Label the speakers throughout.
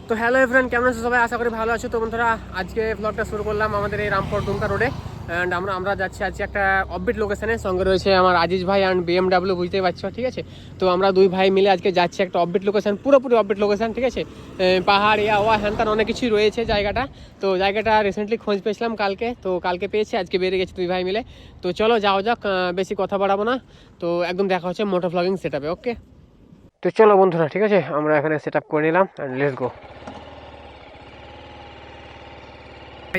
Speaker 1: তো hello everyone, কেমন আছো সবাই? আশা করি ভালো আছো। তো বন্ধুরা, আজকে ব্লগটা শুরু করলাম আমাদের এই রামপুর দুমকা রোডে। অ্যান্ড আমরা যাচ্ছি আজকে একটা অফবিট লোকেশানে। সঙ্গে রয়েছে আমার আজিজ ভাই অ্যান্ড BMW, বুঝতেই পারছো, ঠিক আছে? তো আমরা দুই ভাই মিলে আজকে যাচ্ছি একটা অফবিট লোকেশান, পুরোপুরি অফবিট লোকেশান, ঠিক আছে? পাহাড় ওয়া হ্যান অনেক কিছুই রয়েছে জায়গাটা। তো জায়গাটা রিসেন্টলি খোঁজ পেয়েছিলাম কালকে, তো কালকে পেয়েছি, আজকে বেরিয়ে গেছি দুই ভাই মিলে। তো চলো যাও যাক, বেশি কথা বাড়াবো না। তো একদম দেখা হচ্ছে মোটো ভ্লগিং সেট আপে। ওকে, তো চলো বন্ধুরা, ঠিক আছে, আমরা এখানে সেট আপ করে নিলাম অ্যান্ড লেটস গো।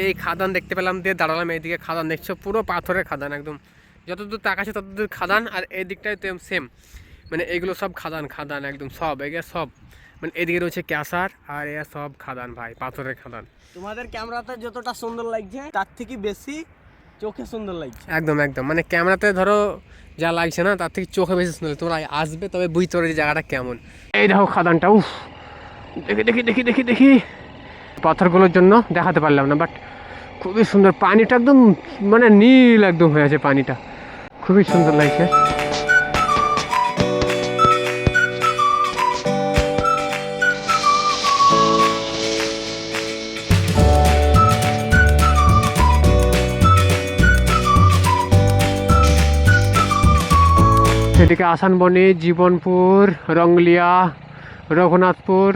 Speaker 1: এই খাদান দেখতে পেলাম দিয়ে দাঁড়ালাম। এইদিকে খাদান দেখছো, পুরো পাথরের খাদান, একদম যতদূর তাকাচ্ছে ততদূর খাদান। আর এই দিকটায় সেম, মানে এগুলো সব খাদান খাদান একদম সব, এগুলো সব মানে এদিকে রয়েছে ক্যাসার, আর এরা সব খাদান ভাই, পাথরের খাদান।
Speaker 2: তোমাদের ক্যামেরাতে যতটা সুন্দর লাগছে তার থেকে বেশি চোখে সুন্দর লাগছে।
Speaker 1: একদম একদম, মানে ক্যামেরাতে ধরো যা লাগছে না, তার থেকে চোখে বেশি সুন্দর। তোমরা আসবে তবে বুঝতে পারবে জায়গাটা কেমন। এই দেখো খাদানটা, উফ, দেখি দেখি দেখি দেখি দেখি। পাথরগুলোর জন্য দেখাতে পারলাম না, বাট খুবই সুন্দর। পানিটা একদম মানে নীল একদম হয়ে আছে পানিটা, খুবই সুন্দর লাগছে। এদিকে আসানবনি, জীবনপুর, রঙ্গলিয়া, রঘুনাথপুর,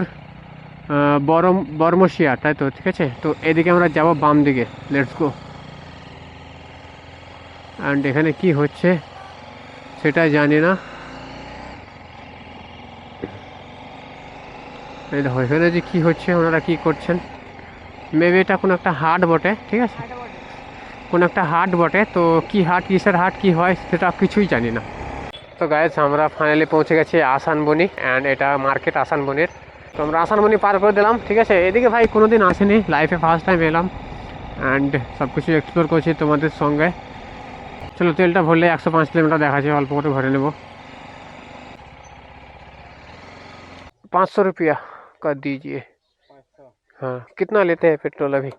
Speaker 1: বর্মশিয়া, তাই তো, ঠিক আছে। তো এদিকে আমরা যাব বাম দিকে, লেটস গো। অ্যান্ড এখানে কি হচ্ছে সেটা জানি না। এই দেখো এখানে যে কী হচ্ছে, ওনারা কী করছেন, মেবি এটা কোনো একটা হাট বটে, ঠিক আছে, কোনো একটা হাট বটে। তো কি হাট, কিসের হাট, কি হয় সেটা কিছুই জানি না। তো গাইস, আমরা ফাইনালি পৌঁছে গেছি আসানবনি, অ্যান্ড এটা মার্কেট আসানবনির। তো আমরা আসানবনি পার করে দিলাম, ঠিক আছে। এদিকে ভাই কোনোদিন আসেনি, লাইফে ফার্স্ট টাইম এলাম, অ্যান্ড সব কিছু এক্সপ্লোর করছি তোমাদের সঙ্গে। চলো, তেলটা ভরলে 105 কিলোমিটার দেখাচ্ছে, অল্প করে ভরে নেব। 500 रुपया कर दीजिए। हाँ, कितना लेते हैं पेट्रोल अभी?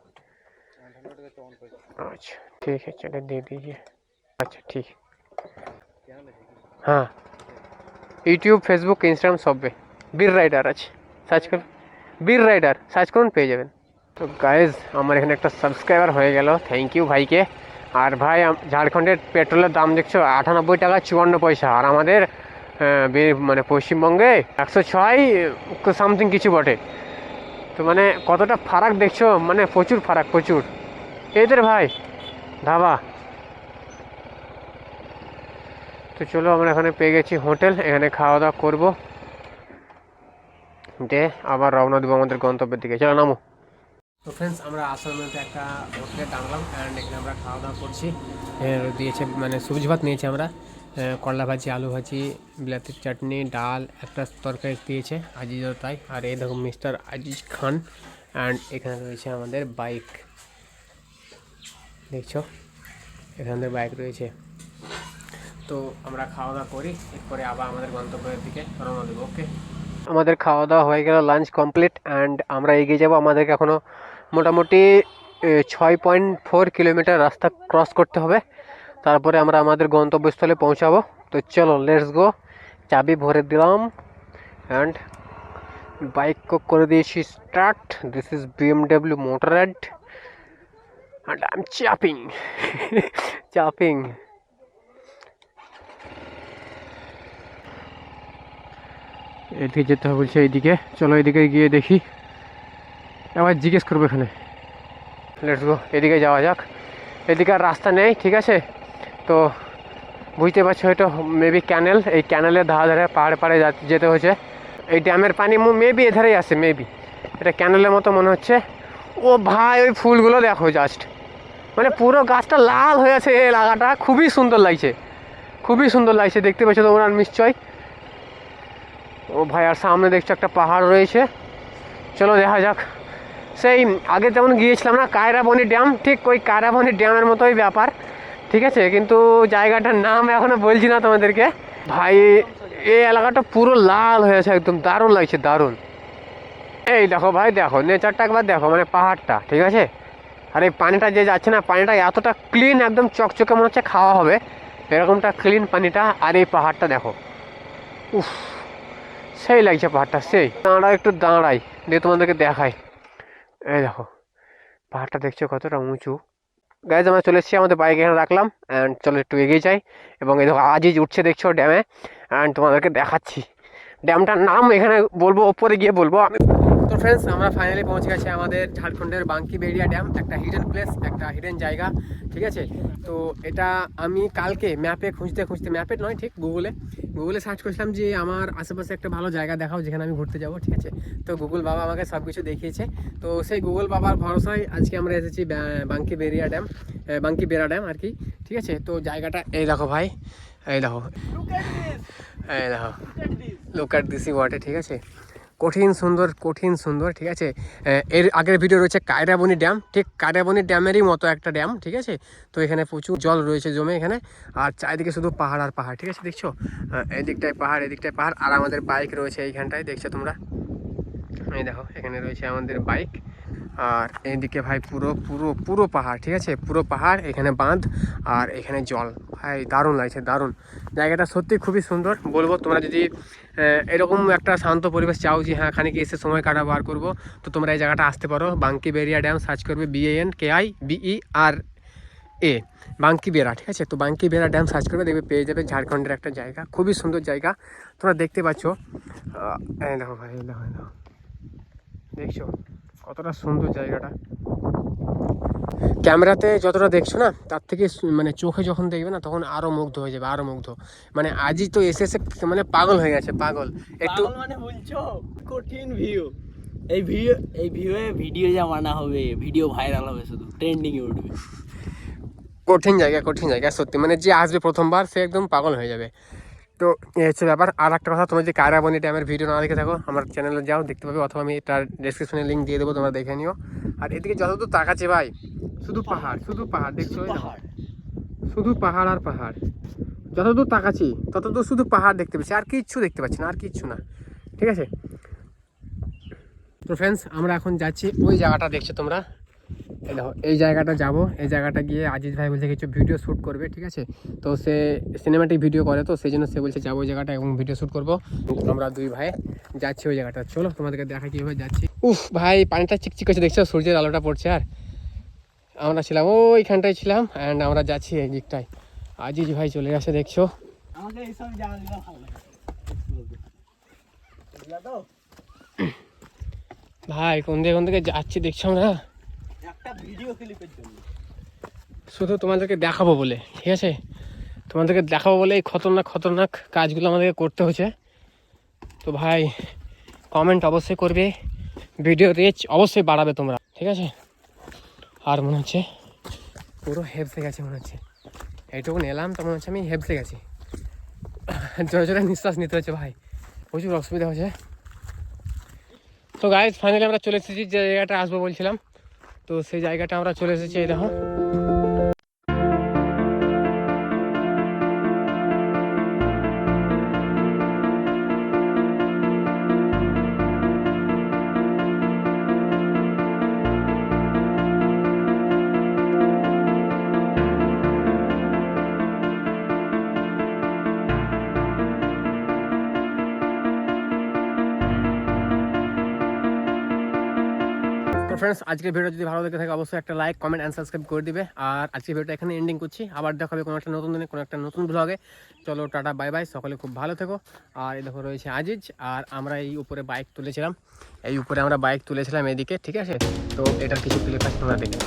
Speaker 1: अच्छा ठीक है, चले दे दीजिए। अच्छा ठीक, हाँ, ইউটিউব, ফেসবুক, ইনস্টাগ্রাম সবে বীর রাইডার আছে, সার্চ করুন বীর রাইডার, সার্চ করুন পেয়ে যাবেন। তো গাইজ, আমার এখানে একটা সাবস্ক্রাইবার হয়ে গেল, থ্যাংক ইউ ভাইকে। আর ভাই, ঝাড়খণ্ডের পেট্রোলের দাম দেখছো 98 টাকা 54 পয়সা, আর আমাদের মানে পশ্চিমবঙ্গে 106 সামথিং কিছু বটে। তো মানে কতটা ফারাক দেখছো, মানে প্রচুর ফারাক, প্রচুর। এইদের ভাই ধাবা। তো চলো, আমরা এখানে পেয়ে গেছি হোটেল, এখানে খাওয়া দাওয়া করবো, দিয়ে আবার রওনা দেবো আমাদের গন্তব্যের দিকে। চলো নামো। তো ফ্রেন্ডস, আমরা আসার মধ্যে একটা হোটেলে টানলাম, অ্যান্ড এখানে আমরা খাওয়া দাওয়া করছি। দিয়েছে মানে সবজি ভাত নিয়েছি আমরা, করলা ভাজি, আলু ভাজি, বিলাতির চাটনি, ডাল, একটা তরকারি দিয়েছে আজিজও তাই। আর এই দেখো মিস্টার আজিজ খান। অ্যান্ড এখানে রয়েছে আমাদের বাইক, দেখছো এখানে বাইক রয়েছে। তো আমরা খাওয়া দাওয়া করি, এরপরে আবার আমাদের গন্তব্যের দিকে রওনা দেবো। ওকে, আমাদের খাওয়া দাওয়া হয়ে গেল, লাঞ্চ কমপ্লিট, অ্যান্ড আমরা এগিয়ে যাব। আমাদেরকে এখনও মোটামুটি 6.4 কিলোমিটার রাস্তা ক্রস করতে হবে, তারপরে আমরা আমাদের গন্তব্যস্থলে পৌঁছাবো। তো চলো লেটস গো। চাবি ভরে দিলাম, অ্যান্ড বাইক করে দিয়েছি start. This is BMW motor ride, and I am চাপিং চাপিং। এদিকে যেতে হবে বলছে, এইদিকে চলো, এদিকে গিয়ে দেখি, আবার জিজ্ঞেস করবো এখানে। লেটস গো, এদিকে যাওয়া যাক। এদিকে আর রাস্তা নেই, ঠিক আছে। তো বুঝতে পারছো, হয়তো মেবি ক্যানেল, এই ক্যানেলের ধারে ধারে পাহাড়ে পাড়ে যেতে হয়েছে। এই ড্যামের পানি মেবি এধারেই আসে, মেবি এটা ক্যানেলের মতো মনে হচ্ছে। ও ভাই, ওই ফুলগুলো দেখো জাস্ট, মানে পুরো গাছটা লাল হয়ে আছে, এই এলাকাটা খুবই সুন্দর লাগছে, খুবই সুন্দর লাগছে, দেখতে পাচ্ছ তোমরা নিশ্চয়। ও ভাই, আর সামনে দেখছো একটা পাহাড় রয়েছে। চলো দেখা যাক। সেই আগে যেমন গিয়েছিলাম না কায়রাবনি ড্যাম, ঠিক ওই কায়রাবনি ড্যামের মতোই ব্যাপার, ঠিক আছে। কিন্তু জায়গাটার নাম এখনও বলছি না তোমাদেরকে। ভাই, এই এলাকাটা পুরো লাল হয়েছে, একদম দারুণ লাগছে, দারুণ। এই দেখো ভাই, দেখো নেচারটা একবার দেখো, মানে পাহাড়টা, ঠিক আছে। আর এই পানিটা যে যাচ্ছে না, পানিটা এতটা ক্লিন, একদম চকচকে, মনে হচ্ছে খাওয়া হবে এরকমটা ক্লিন পানিটা। আর এই পাহাড়টা দেখো, উফ, সেই লাগছে পাহাড়টা, সেই। দাঁড়াই একটু, দাঁড়াই। দিয়ে তোমাদেরকে দেখাই। এই দেখো পাহাড়টা দেখছো কতটা উঁচু। গাইজ আমরা চলে এসেছি, আমাদের বাইক এখানে রাখলাম অ্যান্ড চলো একটু এগিয়ে যাই। এবং এই দেখো আজিজ উঠছে দেখছো ড্যামে, অ্যান্ড তোমাদেরকে দেখাচ্ছি ড্যামটার নাম এখানে বলবো, ওপরে গিয়ে বলবো আমি। তো ফ্রেন্ডস আমরা ফাইনালি পৌঁছে গেছি আমাদের ঝাড়খণ্ডের বাঙ্কি-বেড়িয়া ড্যাম, একটা হিডেন প্লেস, একটা হিডেন জায়গা, ঠিক আছে। তো এটা আমি কালকে ম্যাপে খুঁজতে খুঁজতে, ম্যাপে নয় ঠিক গুগলে সার্চ করছিলাম যে আমার আশেপাশে একটা ভালো জায়গা দেখাও যেখানে আমি ঘুরতে যাবো, ঠিক আছে। তো গুগল বাবা আমাকে সব কিছু দেখিয়েছে। তো সেই গুগল বাবার ভরসায় আজকে আমরা এসেছি বাঙ্কি-বেড়িয়া ড্যাম, বাঙ্কি-বেড়া ড্যাম আর কি, ঠিক আছে। তো জায়গাটা এই দেখো ভাই, এই দেখো, এই দেখো, লুক অ্যাট দিস ওয়াটার, ঠিক আছে। কঠিন সুন্দর, ঠিক আছে। এর আগের ভিডিও রয়েছে কায়রাবনি ড্যাম, ঠিক কায়রাবনি ড্যামেরই মতো একটা ড্যাম, ঠিক আছে। তো এখানে প্রচুর জল রয়েছে জমে এখানে, আর চারিদিকে শুধু পাহাড় আর পাহাড়, ঠিক আছে। দেখছো এদিকটায় পাহাড়, এদিকটায় পাহাড়, আর আমাদের বাইক রয়েছে এইখানটায়, দেখছো তোমরা, এই দেখো এখানে রয়েছে আমাদের বাইক। আর এইদিকে ভাই পুরো পুরো পুরো পাহাড়, ঠিক আছে, পুরো পাহাড়, এখানে বাঁধ আর এখানে জল। ভাই দারুণ লাগছে, দারুণ জায়গাটা, সত্যি খুবই সুন্দর। বলবো তোমরা যদি এরকম একটা শান্ত পরিবেশ চাও যে হ্যাঁ এখানে গিয়ে এসে সময় কাটা বার করবো, তো তোমরা এই জায়গাটা আসতে পারো। বাঙ্কি-বেড়িয়া ড্যাম সার্চ করবে, BANKIBERA, বাঙ্কি-বেড়া, ঠিক আছে। তো বাঙ্কি-বেড়া ড্যাম সার্চ করবে, দেখবে পেয়ে যাবে ঝাড়খণ্ডের একটা জায়গা, খুবই সুন্দর জায়গা। তোমরা দেখতে পাচ্ছ, এই দেখো ভাই, এই দেখো, এই দেখো, দেখছো কতটা সুন্দর জায়গাটা। ক্যামেরাতে যতটা দেখছো না তার থেকে মানে চোখে যখন দেখবে না তখন আরো মুগ্ধ হয়ে যাবে, আরো মুগ্ধ। মানে আজই তো এসে এসে মানে পাগল হয়ে গেছে, পাগল একটু।
Speaker 2: পাগল মানে বলছো কঠিন ভিউ, এই ভিডিও যা মানা হবে, ভিডিও ভাইরাল হবে, শুধু ট্রেন্ডিং এ উঠবে।
Speaker 1: কঠিন জায়গা সত্যি, মানে যে আসবে প্রথমবার সে একদম পাগল হয়ে যাবে। তো এই হচ্ছে ব্যাপার। আর একটা কথা, তোমরা যে কায়রাবনি ড্যামের ভিডিও না দেখে থাকো, আমার চ্যানেলে যাও, দেখতে পাবে, অথবা আমি তার ডেসক্রিপশনে লিঙ্ক দিয়ে দেবো, তোমরা দেখে নিও। আর এদিকে যতদূর তাকাচ্ছে ভাই শুধু পাহাড়, শুধু পাহাড়, দেখছো এই দেখো, শুধু পাহাড় আর পাহাড়। যতদূর তাকাচ্ছি ততদূর শুধু পাহাড় দেখতে পাচ্ছি, আর কিচ্ছু দেখতে পাচ্ছি না, আর কিচ্ছু না, ঠিক আছে। তো ফ্রেন্ডস আমরা এখন যাচ্ছি ওই জায়গাটা, দেখছো তোমরা, এই দেখো এই জায়গাটা যাব। এই জায়গাটা গিয়ে আজিজ ভাই বলছে কিছু ভিডিও শ্যুট করবে, ঠিক আছে। তো সে সিনেমাটিক ভিডিও করে, তো সেই জন্য সে বলছে যাবো ওই জায়গাটা এবং ভিডিও শ্যুট করবো। আমরা দুই ভাই যাচ্ছি ওই জায়গাটা, চলো তোমাদেরকে দেখা কীভাবে যাচ্ছি। উফ ভাই পানিটা চিকচিক করছে, দেখছো সূর্যের আলোটা পড়ছে। আর আমরা ছিলাম ওইখানটায় ছিলাম, অ্যান্ড আমরা যাচ্ছি এই দিকটায়। আজিজ ভাই চলে আসে, দেখছো।
Speaker 2: আমাকে এইসব জায়গাগুলো ভালো লাগে তো।
Speaker 1: ভাই কোন দিকে যাচ্ছি দেখছো আমরা,
Speaker 2: একটা ভিডিও ক্লিপের জন্য
Speaker 1: শুধু তোমাদেরকে দেখাবো বলে, ঠিক আছে, তোমাদেরকে দেখাবো বলে এই খতরনাক কাজগুলো আমাদেরকে করতে হচ্ছে। তো ভাই কমেন্ট অবশ্যই করবে, ভিডিও রিচ অবশ্যই বাড়াবে তোমরা, ঠিক আছে। আর মনে হচ্ছে পুরো হেপসে গেছে, মনে হচ্ছে এইটুকু এলাম তো মনে হচ্ছে আমি হেপসে গেছি, জোরে জোরে নিঃশ্বাস নিতে হচ্ছে ভাই, প্রচুর অসুবিধা হচ্ছে। তো গাইজ ফাইনালি আমরা চলে এসেছি যে জায়গাটা আসবো বলছিলাম, তো সেই জায়গাটা আমরা চলে এসেছি, এই দেখো। তো ফ্রেন্ডস আজকের ভিডিও যদি ভালো লেগে থাকে অবশ্যই একটা লাইক, কমেন্ট অ্যান্ড সাবস্ক্রাইব করে দিবে। আর আজকের ভিডিওটা এখানে এন্ডিং করছি, আবার দেখা হবে কোনো একটা নতুন দিনে, কোনো একটা নতুন ব্লগে। চলো টাটা, বাই বাই, সকলে খুব ভালো থেকো। আর এই দেখো রয়েছে আজিজ, আর আমরা এই উপরে বাইক তুলেছিলাম, এদিকে, ঠিক আছে। তো এটার কিছু ক্লিপ আছে তোমরা দেখে।